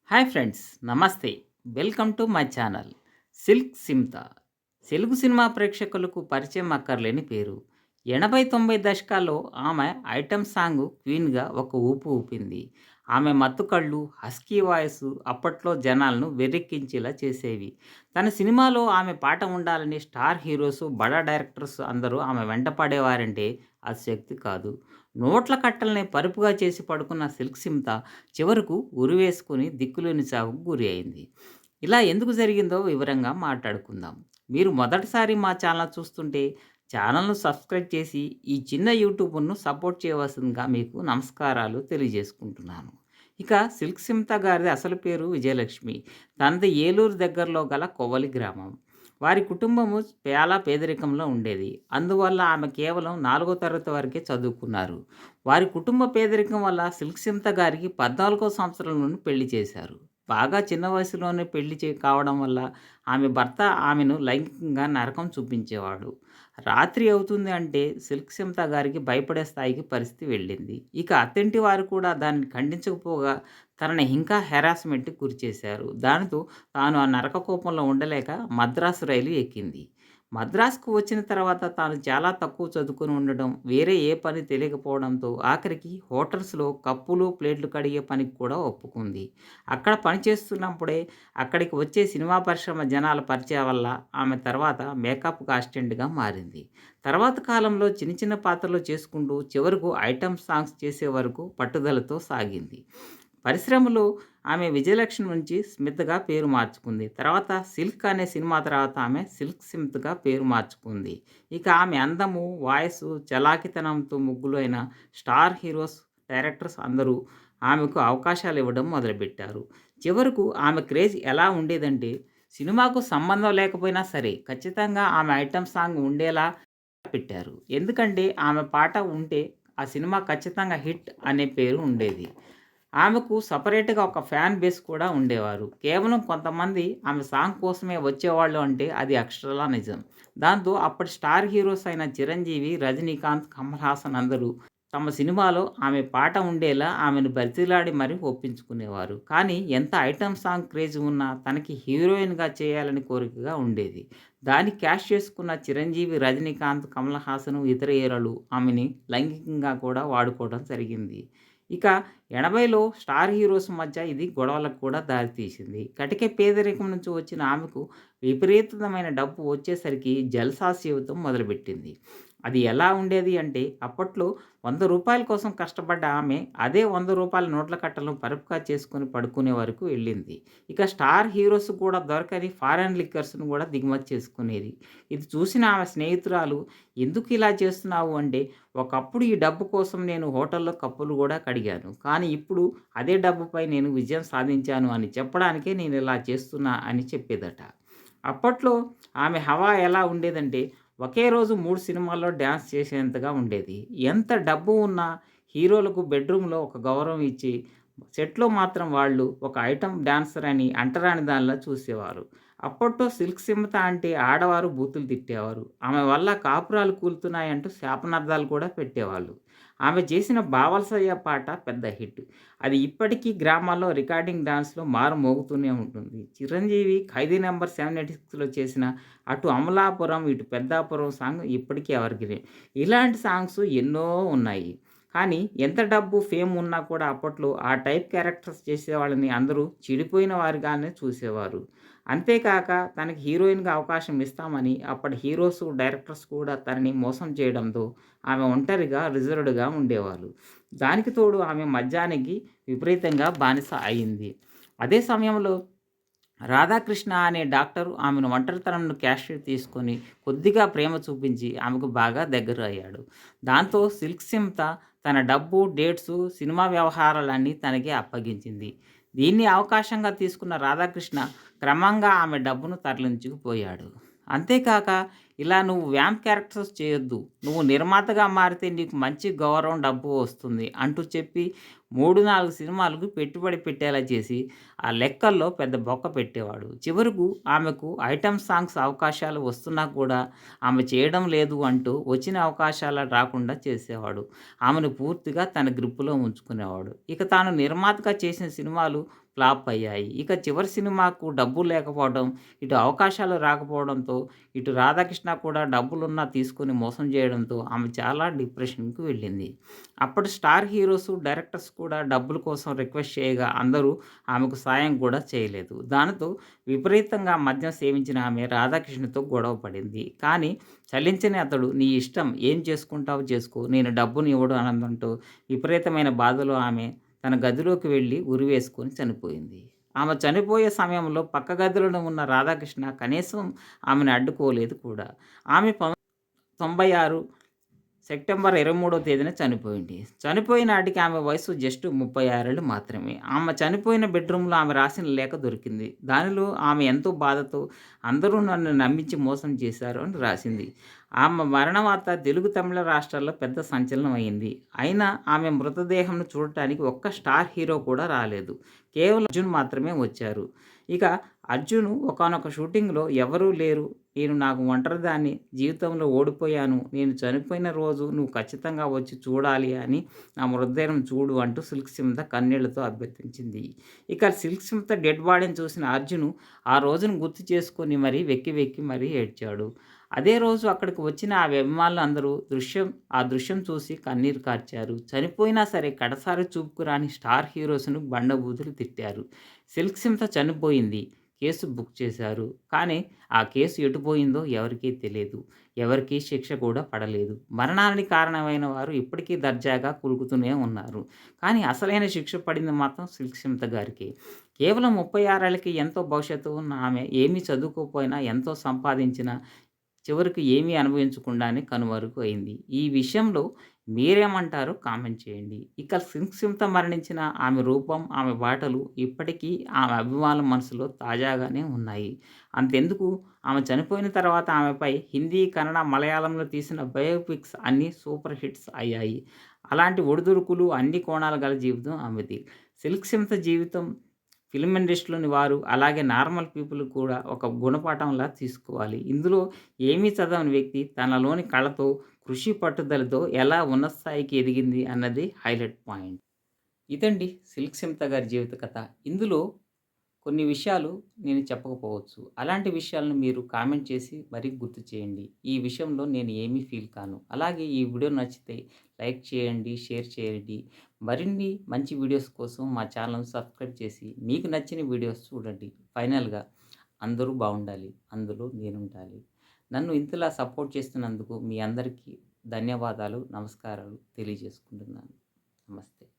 Hi friends, నమస్తే. Welcome to my channel. Silk Smitha Telugu cinema ప్రేక్షకులకు పరిచయం అక్కర్లేని పేరు. 80, 90 దశకాల్లో ఆమె ఐటెమ్ సాంగ్ క్వీన్‌గా ఒక ఊపు ఊపింది. ఆమె మత్తు కళ్ళు, హస్కీ వాయిస్ అప్పట్లో జనాలను వెర్రెక్కించేలా చేసేవి. తన సినిమాలో ఆమె పాట ఉండాలని స్టార్ హీరోస్, బడా డైరెక్టర్స్ అందరూ ఆమె వెంట పడేవారంటే అతిశయోక్తి కాదు. నోట్ల కట్టల్ని పరుపుగా చేసి పడుకున్న సిల్క్ సిమ్త చివరకు ఉరివేసుకొని దిక్కులేని చావుకు గురి అయింది. ఇలా ఎందుకు జరిగిందో వివరంగా మాట్లాడుకుందాం. మీరు మొదటిసారి మా ఛానల్ చూస్తుంటే ఛానల్‌ను సబ్స్క్రైబ్ చేసి ఈ చిన్న యూట్యూబర్‌ను సపోర్ట్ చేయవలసిందిగా మీకు నమస్కారాలు తెలియజేసుకుంటున్నాను. ఇక సిల్క్ సిమ్త గారిది అసలు పేరు విజయలక్ష్మి. తనది ఏలూరు దగ్గరలో గల కొవ్వలి గ్రామం. వారి కుటుంబము చాలా పేదరికంలో ఉండేది. అందువల్ల ఆమె కేవలం 4వ తరగతి వరకే చదువుకున్నారు. వారి కుటుంబ పేదరికం వల్ల సిల్క్ సిమ్త గారికి 14వ సంవత్సరంలోనే పెళ్లి చేశారు. బాగా చిన్న వయసులోనే పెళ్లి కావడం వల్ల ఆమె భర్త ఆమెను లైంగికంగా నరకం చూపించేవాడు. రాత్రి అవుతుంది అంటే సిల్క్ సిమ్త గారికి భయపడే స్థాయికి పరిస్థితి వెళ్ళింది. ఇక అత్తింటి వారు కూడా దాన్ని ఖండించకపోగా తనని ఇంకా హెరాస్మెంట్‌కి గురిచేశారు. దానితో తాను ఆ నరక కూపంలో ఉండలేక మద్రాసు రైలు ఎక్కింది. మద్రాసుకు వచ్చిన తర్వాత తాను చాలా తక్కువ చదువుకొని ఉండడం, వేరే ఏ పని తెలియకపోవడంతో ఆఖరికి హోటల్స్‌లో కప్పులు, ప్లేట్లు కడిగే పనికి కూడా ఒప్పుకుంది. అక్కడ పని చేస్తున్నప్పుడే అక్కడికి వచ్చే సినిమా పరిశ్రమ జనాల పరిచయం వల్ల ఆమె తర్వాత మేకప్ అసిస్టెంట్‌గా మారింది. తర్వాత కాలంలో చిన్న చిన్న పాత్రలు చేసుకుంటూ చివరకు ఐటెమ్ సాంగ్స్ చేసే వరకు పట్టుదలతో సాగింది. పరిశ్రమలో ఆమె విజయలక్ష్మి నుంచి స్మితగా పేరు మార్చుకుంది. తర్వాత 'సిల్క్' అనే సినిమా తర్వాత ఆమె సిల్క్ స్మిత్‌గా పేరు మార్చుకుంది. ఇక ఆమె అందము, వాయిసు, చలాకీతనంతో ముగ్ధులైన స్టార్ హీరోస్, డైరెక్టర్స్ అందరూ ఆమెకు అవకాశాలు ఇవ్వడం మొదలుపెట్టారు. చివరకు ఆమె క్రేజ్ ఎలా ఉండేదంటే సినిమాకు సంబంధం లేకపోయినా సరే ఖచ్చితంగా ఆమె ఐటెమ్ సాంగ్ ఉండేలా పెట్టారు. ఎందుకంటే ఆమె పాట ఉంటే ఆ సినిమా ఖచ్చితంగా హిట్ అనే పేరు ఉండేది. ఆమెకు సెపరేట్‌గా ఒక ఫ్యాన్ బేస్ కూడా ఉండేవారు. కేవలం కొంతమంది ఆమె సాంగ్ కోసమే వచ్చేవాళ్ళు అంటే అది అక్షరాల నిజం. దాంతో అప్పటి స్టార్ హీరోస్ అయిన చిరంజీవి, రజనీకాంత్, కమల్ హాసన్ అందరూ తమ సినిమాలో ఆమె పాట ఉండేలా ఆమెను బతిమిలాడి మరీ ఒప్పించుకునేవారు. కానీ ఎంత ఐటెమ్ సాంగ్ క్రేజ్ ఉన్నా తనకి హీరోయిన్‌గా చేయాలని కోరికగా ఉండేది. దాన్ని క్యాష్ చేసుకున్న చిరంజీవి, రజనీకాంత్, కమల్ హాసన్, ఇతర హీరోలు ఆమెని లైంగికంగా కూడా వాడుకోవడం జరిగింది. ఇక 80లో స్టార్ హీరోస్ మధ్య ఇది గొడవలకు కూడా దారితీసింది. కటిక పేదరికం నుంచి వచ్చిన ఆమెకు విపరీతమైన డబ్బు వచ్చేసరికి జల్సా జీవితం మొదలుపెట్టింది. అది ఎలా ఉండేది అంటే అప్పట్లో రూ. 100 కోసం కష్టపడ్డ ఆమె అదే రూ. 100 నోట్ల కట్టలను పరుపుగా చేసుకొని పడుకునే వరకు వెళ్ళింది. ఇక స్టార్ హీరోస్ కూడా దొరకని ఫారెన్ లిక్కర్స్‌ను కూడా దిగుమతి చేసుకునేది. ఇది చూసిన ఆమె స్నేహితురాలు "ఎందుకు ఇలా చేస్తున్నావు" అంటే ఒకప్పుడు ఈ డబ్బు కోసం నేను హోటల్‌లో కప్పులు గూడా కడిగాను. కానీ ఇప్పుడు అదే డబ్బుపై నేను విజయం సాధించాను అని చెప్పడానికే నేనిలా చేస్తున్నా అని చెప్పేదట. అప్పట్లో ఆమె హవా ఎలా ఉండేదంటే ఒకే రోజు 3 సినిమాల్లో డాన్స్ చేసేంతగా ఉండేది. ఎంత డబ్బు ఉన్నా హీరోలకు బెడ్‌రూమ్‌లో ఒక గౌరవం ఇచ్చి, సెట్‌లో మాత్రం వాళ్ళు ఒక ఐటెమ్ డాన్సర్ అని అంటరాని దానిలా చూసేవారు. అప్పట్లో సిల్క్ సిమ్త అంటే ఆడవారు బూతులు తిట్టేవారు. ఆమె వల్ల కాపురాలు కూలుతున్నాయంటూ శాపనార్థాలు కూడా పెట్టేవాళ్ళు. ఆమె చేసిన 'బావలసయ్య' పాట పెద్ద హిట్. అది ఇప్పటికీ గ్రామాల్లో రికార్డింగ్ డాన్స్‌లో మారుమోగుతూనే ఉంటుంది. చిరంజీవి 'ఖైదీ నంబర్ 786లో చేసిన అటు అమలాపురం, ఇటు పెద్దాపురం సాంగ్ ఇప్పటికీ ఎవర్‌గ్రీన్. ఇలాంటి సాంగ్స్ ఎన్నో ఉన్నాయి. కానీ ఎంత డబ్బు, ఫేమ్ ఉన్నా కూడా అప్పట్లో ఆ టైప్ క్యారెక్టర్స్ చేసేవాళ్ళని అందరూ చెడిపోయిన వారిగానే చూసేవారు. అంతేకాక తనకి హీరోయిన్‌గా అవకాశం ఇస్తామని అప్పటి హీరోస్, డైరెక్టర్స్ కూడా తనని మోసం చేయడంతో ఆమె ఒంటరిగా, రిజర్వ్డ్‌గా ఉండేవాళ్ళు. దానికి తోడు ఆమె మద్యానికి విపరీతంగా బానిస అయింది. అదే సమయంలో రాధాకృష్ణ అనే డాక్టరు ఆమెను ఒంటరితనంను క్యాష్ తీసుకొని కొద్దిగా ప్రేమ చూపించి ఆమెకు బాగా దగ్గర అయ్యాడు. దాంతో సిల్క్ సిమ్త తన డబ్బు, డేట్సు, సినిమా వ్యవహారాలన్నీ తనకే అప్పగించింది. దీన్ని అవకాశంగా తీసుకున్న రాధాకృష్ణ క్రమంగా ఆమె డబ్బును తరలించుకుపోయాడు. అంతేకాక ఇలా "నువ్వు వ్యాంప్ క్యారెక్టర్స్ చేయొద్దు. నువ్వు నిర్మాతగా మారితే నీకు మంచి గౌరవం, డబ్బు వస్తుంది" అంటూ చెప్పి 3, 4 సినిమాలకు పెట్టుబడి పెట్టేలా చేసి ఆ లెక్కల్లో పెద్ద బొక్క పెట్టేవాడు. చివరకు ఆమెకు ఐటెమ్ సాంగ్స్ అవకాశాలు వస్తున్నా కూడా ఆమె చేయడం లేదు అంటూ వచ్చిన అవకాశాలు రాకుండా చేసేవాడు. ఆమెను పూర్తిగా తన గ్రిప్పులో ఉంచుకునేవాడు. ఇక తాను నిర్మాతగా చేసిన సినిమాలు ఫ్లాప్ అయ్యాయి. ఇక చివరి సినిమాకు డబ్బులు లేకపోవడం, ఇటు అవకాశాలు రాకపోవడంతో, ఇటు రాధాకృష్ణ కూడా డబ్బులున్నా తీసుకొని మోసం చేయడంతో ఆమె చాలా డిప్రెషన్‌కి వెళ్ళింది. అప్పటి స్టార్ హీరోస్, డైరెక్టర్స్ కూడా డబ్బుల కోసం రిక్వెస్ట్ చేయగా అందరూ ఆమెకు సాయం కూడా చేయలేదు. దానితో విపరీతంగా మద్యం సేవించిన ఆమె రాధాకృష్ణతో గొడవ పడింది. కానీ చలించని అతడు నీ ఇష్టం ఏం చేసుకుంటావో చేసుకో, నేను డబ్బును ఇవ్వడు అనడంతో విపరీతమైన బాధలో ఆమె తన గదిలోకి వెళ్లి ఉరివేసుకొని చనిపోయింది. ఆమె చనిపోయే సమయంలో పక్క గదిలోనే ఉన్న రాధాకృష్ణ కనీసం ఆమెను అడ్డుకోలేదు కూడా. ఆమె 96 సెప్టెంబర్ 23వ తేదీన చనిపోయింది. చనిపోయిన నాటికి ఆమె వయసు జస్ట్ 36 ఏళ్ళు మాత్రమే. ఆమె చనిపోయిన బెడ్‌రూమ్‌లో ఆమె రాసిన లేఖ దొరికింది. దానిలో ఆమె ఎంతో బాధతో అందరూ నన్ను నమ్మించి మోసం చేశారు అని రాసింది. ఆమె మరణ వార్త తెలుగు, తమిళ రాష్ట్రాల్లో పెద్ద సంచలనం అయింది. అయినా ఆమె మృతదేహంను చూడటానికి ఒక్క స్టార్ హీరో కూడా రాలేదు. కేవలం అర్జున్ మాత్రమే వచ్చారు. ఇక అర్జున్ ఒకానొక షూటింగ్‌లో ఎవరూ లేరు, నేను నాకు ఒంటరిదాన్ని, జీవితంలో ఓడిపోయాను, నేను చనిపోయిన రోజు నువ్వు ఖచ్చితంగా వచ్చి చూడాలి అని నా మృతదేహం చూడు అంటూ సిల్క్ స్మిత కన్నీళ్లతో అభ్యర్థించింది. ఇక సిల్క్ స్మిత డెడ్ బాడీని చూసిన అర్జున్ ఆ రోజును గుర్తు చేసుకొని మరీ వెక్కి వెక్కి మరీ ఏడ్చాడు. అదే రోజు అక్కడికి వచ్చిన ఆ అభిమానులు అందరూ ఆ దృశ్యం చూసి కన్నీరు కార్చారు. చనిపోయినా సరే కడసారి చూపుకు రాని స్టార్ హీరోస్‌ను బండబూతులు తిట్టారు. సిల్క్ స్మిత చనిపోయింది. కేసు బుక్ చేశారు. కానీ ఆ కేసు ఎటుపోయిందో ఎవరికీ తెలీదు. ఎవరికీ శిక్ష కూడా పడలేదు. మరణానికి కారణమైన వారు ఇప్పటికీ దర్జాగా కులుకుతూనే ఉన్నారు. కానీ అసలైన శిక్ష పడింది మాత్రం సిల్క్ స్మిత గారికే. కేవలం 36 ఏళ్లకి ఎంతో భవిష్యత్తు ఉన్న ఆమె ఏమీ చదువుకోకపోయినా, ఎంతో సంపాదించినా చివరికి ఏమీ అనుభవించకుండానే కనుమరుగు అయింది. ఈ విషయంలో మీరేమంటారో కామెంట్ చేయండి. ఇక సుంక్షిత మరణించిన ఆమె రూపం, ఆమె బాటలు ఇప్పటికీ ఆమె అభిమానుల మనసులో తాజాగానే ఉన్నాయి. అంతెందుకు, ఆమె చనిపోయిన తర్వాత ఆమెపై హిందీ, కన్నడ, మలయాళంలో తీసిన బయోపిక్స్ అన్నీ సూపర్ హిట్స్ అయ్యాయి. అలాంటి ఒడిదుడుకులు, అన్ని కోణాలు గల జీవితం ఆమెది. సిల్క్ స్మిత జీవితం ఫిల్మ్ ఇండస్ట్రీలోని వారు, అలాగే నార్మల్ పీపుల్ కూడా ఒక గుణపాఠంలా తీసుకోవాలి. ఇందులో ఏమీ చదవని వ్యక్తి తనలోని కళతో, కృషి పట్టుదలతో ఎలా ఉన్నత స్థాయికి ఎదిగింది అన్నది హైలైట్ పాయింట్. ఇదండి సిల్క్ స్మిత గారి జీవిత కథ. ఇందులో కొన్ని విషయాలు నేను చెప్పకపోవచ్చు. అలాంటి విషయాలను మీరు కామెంట్ చేసి మరీ గుర్తు చేయండి. ఈ విషయంలో నేను ఏమీ ఫీల్ కాను. అలాగే ఈ వీడియో నచ్చితే లైక్ చేయండి, షేర్ చేయండి. మరిన్ని మంచి వీడియోస్ కోసం మా ఛానల్‌ని సబ్స్క్రైబ్ చేసి మీకు నచ్చిన వీడియోస్ చూడండి. ఫైనల్‌గా అందరూ బావుండాలి, అందులో నేనుండాలి. నన్ను ఇంతలా సపోర్ట్ చేస్తున్నందుకు మీ అందరికీ ధన్యవాదాలు, నమస్కారాలు తెలియజేసుకుంటున్నాను. నమస్తే.